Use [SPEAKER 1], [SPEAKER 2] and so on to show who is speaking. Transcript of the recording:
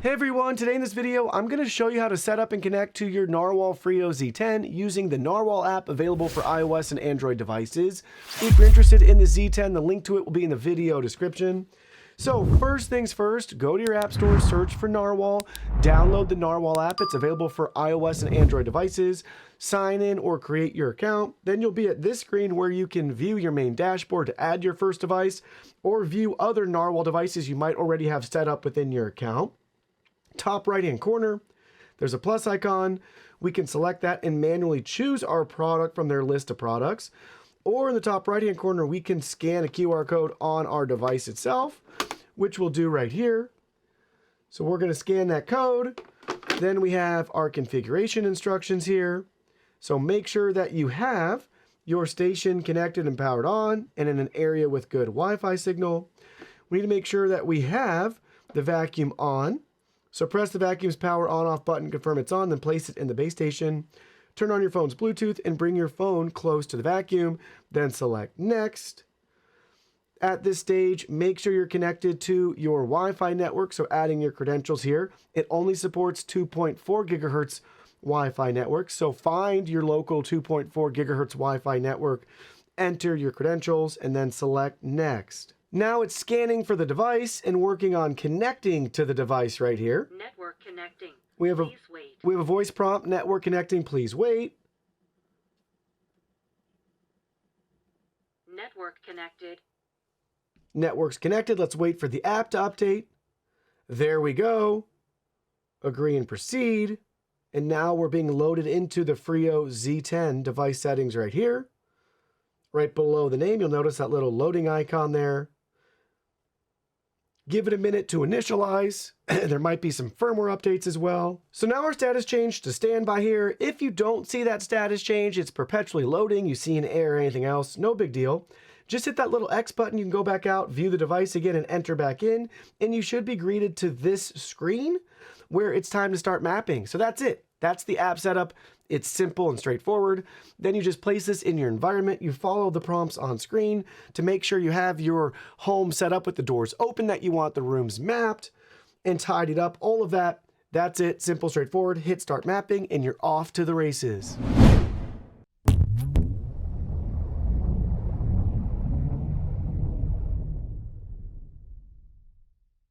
[SPEAKER 1] Hey everyone, today in this video, I'm going to show you how to set up and connect to your Narwal Freo Z10 using the Narwal app available for iOS and Android devices. If you're interested in the Z10, the link to it will be in the video description. So first things first, go to your app store, search for Narwal, download the Narwal app. It's available for iOS and Android devices. Sign in or create your account. Then you'll be at this screen where you can view your main dashboard to add your first device or view other Narwal devices you might already have set up within your account. Top right hand corner, there's a plus icon. We can select that and manually choose our product from their list of products. Or in the top right hand corner, we can scan a QR code on our device itself, which we'll do right here. So we're going to scan that code. Then we have our configuration instructions here. So make sure that you have your station connected and powered on and in an area with good Wi-Fi signal. We need to make sure that we have the vacuum on. So press the vacuum's power on-off button, confirm it's on, then place it in the base station. Turn on your phone's Bluetooth and bring your phone close to the vacuum, then select Next. At this stage, make sure you're connected to your Wi-Fi network, so adding your credentials here. It only supports 2.4 gigahertz Wi-Fi network, so find your local 2.4 gigahertz Wi-Fi network, enter your credentials, and then select Next. Now it's scanning for the device and working on connecting to the device right here.
[SPEAKER 2] Network connecting.
[SPEAKER 1] We have
[SPEAKER 2] Please wait.
[SPEAKER 1] We have a voice prompt, network connecting, please wait.
[SPEAKER 2] Network connected.
[SPEAKER 1] Network's connected. Let's wait for the app to update. There we go. Agree and proceed. And now we're being loaded into the Freo Z10 device settings right here. Right below the name, you'll notice that little loading icon there. Give it a minute to initialize. There might be some firmware updates as well. So now our status changed to standby here. If you don't see that status change, it's perpetually loading, you see an error or anything else, no big deal. Just hit that little X button, you can go back out, view the device again and enter back in, and you should be greeted to this screen where it's time to start mapping. So that's it. That's the app setup. It's simple and straightforward. Then you just place this in your environment. You follow the prompts on screen to make sure you have your home set up with the doors open, that you want the rooms mapped and tidied up, all of that. That's it. Simple, straightforward. Hit start mapping and you're off to the races.